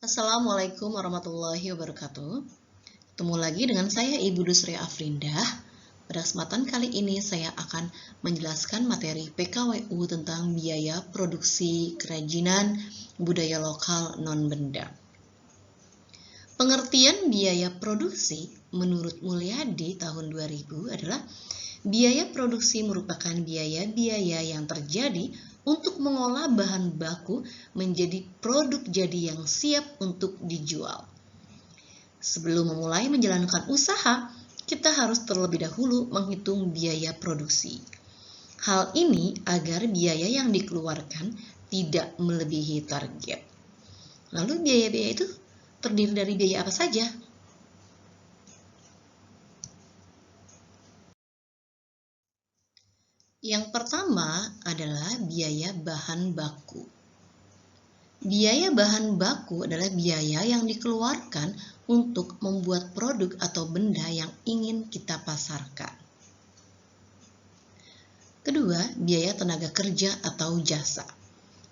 Assalamualaikum warahmatullahi wabarakatuh. Ketemu lagi dengan saya Ibu Dusri Afrindah. Pada kesempatan kali ini saya akan menjelaskan materi PKWU tentang biaya produksi kerajinan budaya lokal non-benda. Pengertian biaya produksi menurut Mulyadi tahun 2000 adalah biaya produksi merupakan biaya-biaya yang terjadi untuk mengolah bahan baku menjadi produk jadi yang siap untuk dijual. Sebelum memulai menjalankan usaha, kita harus terlebih dahulu menghitung biaya produksi. Hal ini agar biaya yang dikeluarkan tidak melebihi target. Lalu biaya-biaya itu terdiri dari biaya apa saja? Yang pertama adalah biaya bahan baku. Biaya bahan baku adalah biaya yang dikeluarkan untuk membuat produk atau benda yang ingin kita pasarkan. Kedua, biaya tenaga kerja atau jasa,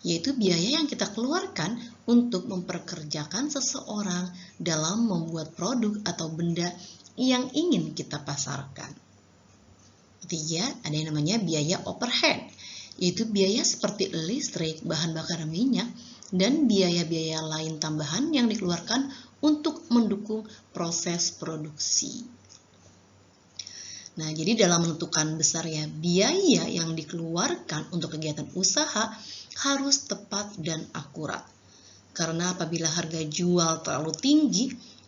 yaitu biaya yang kita keluarkan untuk memperkerjakan seseorang dalam membuat produk atau benda yang ingin kita pasarkan. Ketiga, ada yang namanya biaya overhead, yaitu biaya seperti listrik, bahan bakar minyak, dan biaya-biaya lain tambahan yang dikeluarkan untuk mendukung proses produksi. Nah, jadi dalam menentukan besarnya biaya yang dikeluarkan untuk kegiatan usaha harus tepat dan akurat. Karena apabila harga jual terlalu tinggi,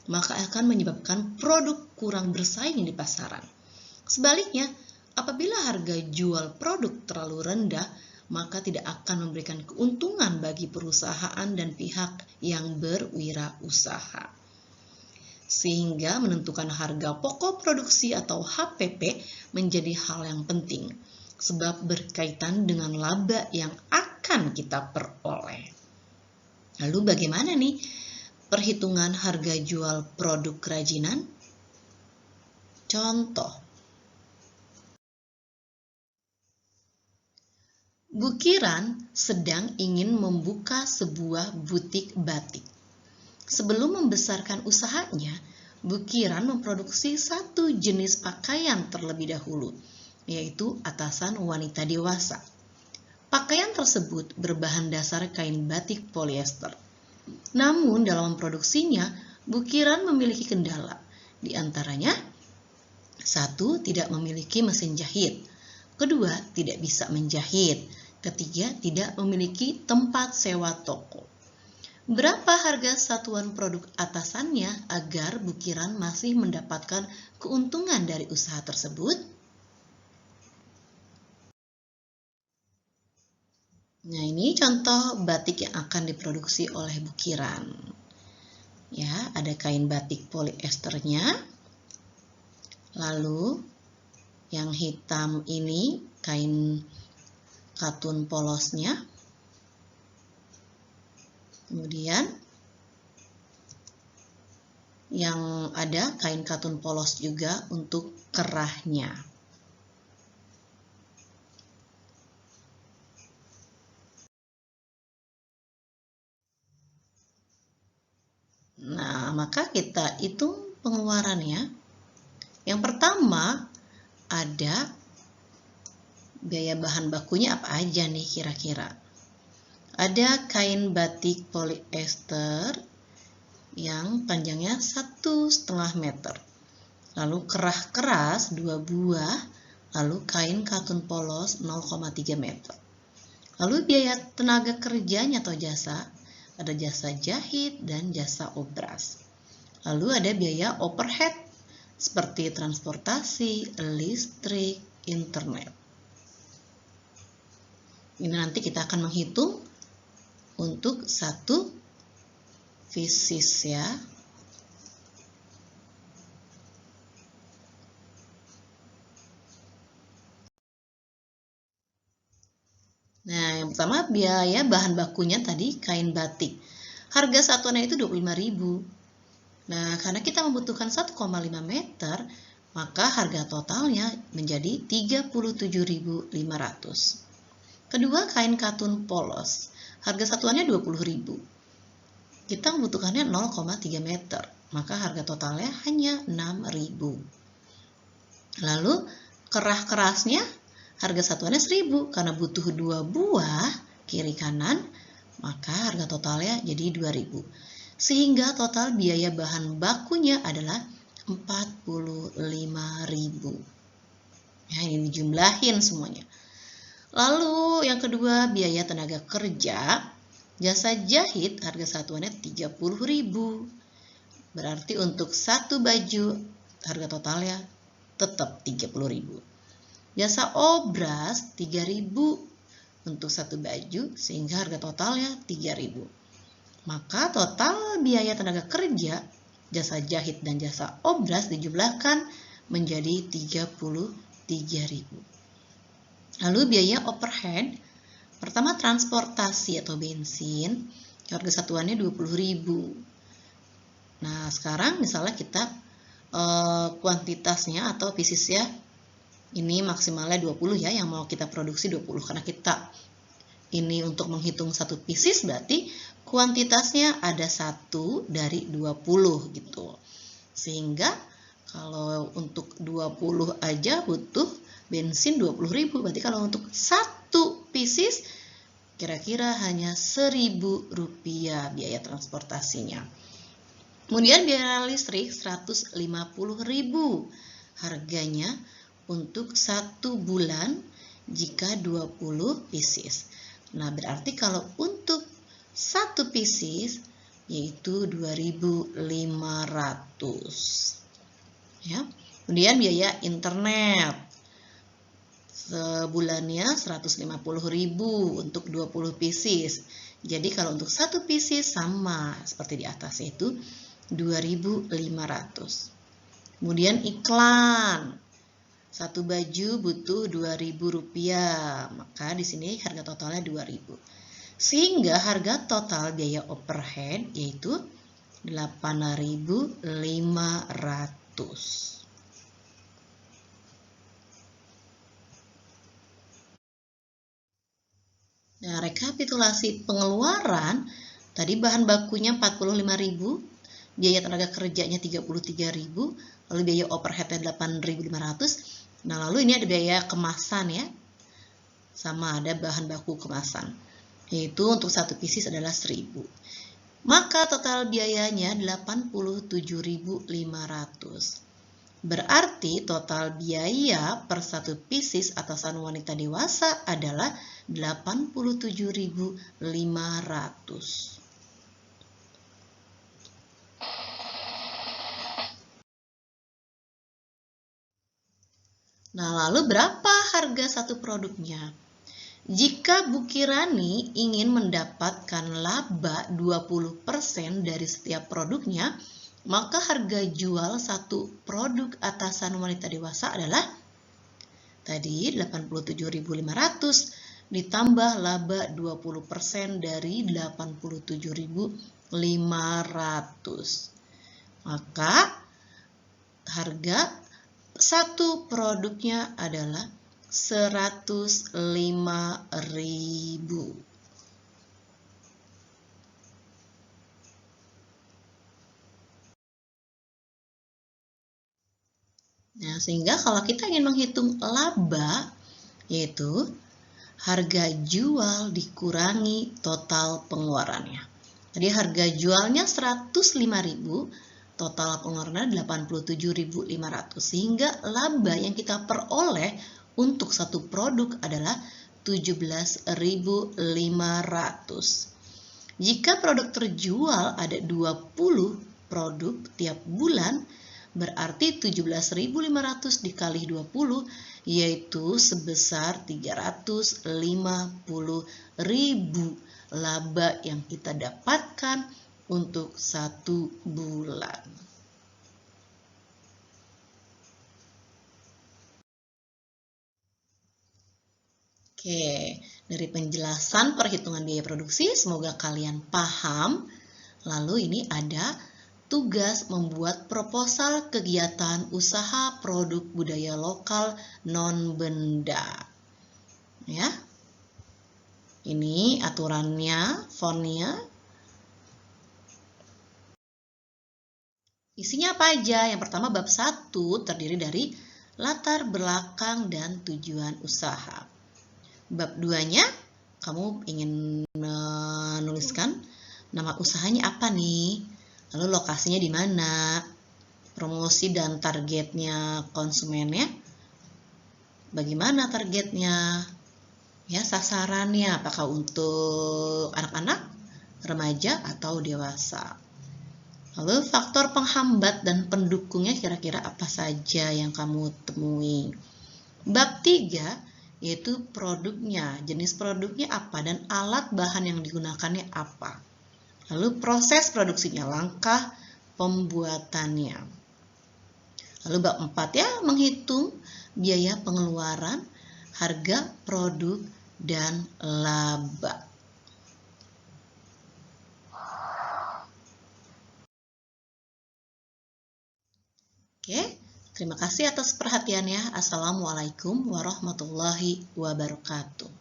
maka akan menyebabkan produk kurang bersaing di pasaran. Sebaliknya, apabila harga jual produk terlalu rendah, maka tidak akan memberikan keuntungan bagi perusahaan dan pihak yang berwirausaha. Sehingga menentukan harga pokok produksi atau HPP menjadi hal yang penting, sebab berkaitan dengan laba yang akan kita peroleh. Lalu bagaimana nih perhitungan harga jual produk kerajinan? Contoh, Bukiran sedang ingin membuka sebuah butik batik. Sebelum membesarkan usahanya, Bukiran memproduksi satu jenis pakaian terlebih dahulu, yaitu atasan wanita dewasa. Pakaian tersebut berbahan dasar kain batik polyester. Namun dalam memproduksinya, Bukiran memiliki kendala. Di antaranya, satu, tidak memiliki mesin jahit. Kedua, tidak bisa menjahit. Ketiga, tidak memiliki tempat sewa toko. Berapa harga satuan produk atasannya agar Bukiran masih mendapatkan keuntungan dari usaha tersebut? Nah, ini contoh batik yang akan diproduksi oleh Bukiran. Ya, ada kain batik polyesternya. Lalu yang hitam ini kain katun polosnya. Kemudian yang ada kain katun polos juga untuk kerahnya. Nah, maka kita hitung pengeluarannya. Yang pertama ada biaya bahan bakunya apa aja nih kira-kira? Ada kain batik polyester yang panjangnya 1,5 meter. Lalu kerah keras 2 buah, lalu kain katun polos 0,3 meter. Lalu biaya tenaga kerjanya atau jasa, ada jasa jahit dan jasa obras. Lalu ada biaya overhead seperti transportasi, listrik, internet. Ini nanti kita akan menghitung untuk satu pieces ya. Nah, yang pertama biaya bahan bakunya tadi kain batik. Harga satuannya itu 25.000. Nah, karena kita membutuhkan 1,5 meter, maka harga totalnya menjadi 37.500. Kedua, kain katun polos. Harga satuannya 20.000. kita membutuhkannya 0,3 meter, maka harga totalnya hanya 6.000. Lalu kerah kerasnya harga satuannya 1.000, karena butuh 2 buah kiri kanan, maka harga totalnya jadi 2.000. Sehingga total biaya bahan bakunya adalah 45.000. Ya, ini dijumlahin semuanya. Lalu yang kedua, biaya tenaga kerja. Jasa jahit harga satuannya 30.000. Berarti untuk satu baju harga totalnya tetap 30.000. Jasa obras 3.000 untuk satu baju, sehingga harga totalnya 3.000. Maka total biaya tenaga kerja, jasa jahit dan jasa obras dijumlahkan menjadi 33.000. Lalu biaya overhead, pertama transportasi atau bensin, harga satuannya 20.000. Nah, sekarang misalnya kita kuantitasnya atau piecesnya ini maksimalnya 20 ya, yang mau kita produksi 20, karena kita ini untuk menghitung satu pieces berarti kuantitasnya ada 1 dari 20 gitu. Sehingga kalau untuk 20 aja butuh bensin 20.000, berarti kalau untuk satu pieces kira-kira hanya 1.000 rupiah biaya transportasinya. Kemudian biaya listrik 150.000 harganya untuk 1 bulan jika 20 pieces. Nah, berarti kalau untuk 1 pieces yaitu 2.500 ya. Kemudian biaya internet sebulannya 150.000 untuk 20 pieces. Jadi kalau untuk 1 pieces sama seperti di atas, yaitu 2.500. Kemudian iklan. Satu baju butuh 2.000 rupiah, maka di sini harga totalnya 2.000. Sehingga harga total biaya overhead yaitu 8.500. Nah, rekapitulasi pengeluaran, tadi bahan bakunya 45.000, biaya tenaga kerjanya 33.000, lalu biaya overheadnya 8.500. Nah, lalu ini ada biaya kemasan ya, sama ada bahan baku kemasan, yaitu untuk satu pieces adalah 1.000. Maka total biayanya 87.500. Berarti total biaya per satu pieces atasan wanita dewasa adalah 87.500. Nah, lalu berapa harga satu produknya? Jika Bu Kirani ingin mendapatkan laba 20% dari setiap produknya, maka harga jual satu produk atasan wanita dewasa adalah tadi 87.500 ditambah laba 20% dari 87.500. Maka harga satu produknya adalah 105.000. Nah, sehingga kalau kita ingin menghitung laba, yaitu harga jual dikurangi total pengeluarannya. Jadi harga jualnya 105.000, total pengeluarannya 87.500. Sehingga laba yang kita peroleh untuk satu produk adalah 17.500. Jika produk terjual ada 20 produk tiap bulan, berarti 17.500 dikali 20 yaitu sebesar 350.000 laba yang kita dapatkan untuk satu bulan. Oke, dari penjelasan perhitungan biaya produksi, semoga kalian paham. Lalu ini ada tugas membuat proposal kegiatan usaha produk budaya lokal non-benda. Ya. Ini aturannya, fontnya. Isinya apa aja? Yang pertama bab 1 terdiri dari latar belakang dan tujuan usaha. Bab 2-nya kamu ingin menuliskan nama usahanya apa nih? Lalu lokasinya di mana? Promosi dan targetnya konsumennya? Bagaimana targetnya? Ya, sasarannya apakah untuk anak-anak, remaja, atau dewasa? Lalu faktor penghambat dan pendukungnya kira-kira apa saja yang kamu temui? Bab 3 yaitu produknya, jenis produknya apa dan alat bahan yang digunakannya apa. Lalu proses produksinya, langkah pembuatannya. Lalu bab 4 ya, menghitung biaya pengeluaran, harga produk, dan laba. Oke, terima kasih atas perhatiannya. Assalamualaikum warahmatullahi wabarakatuh.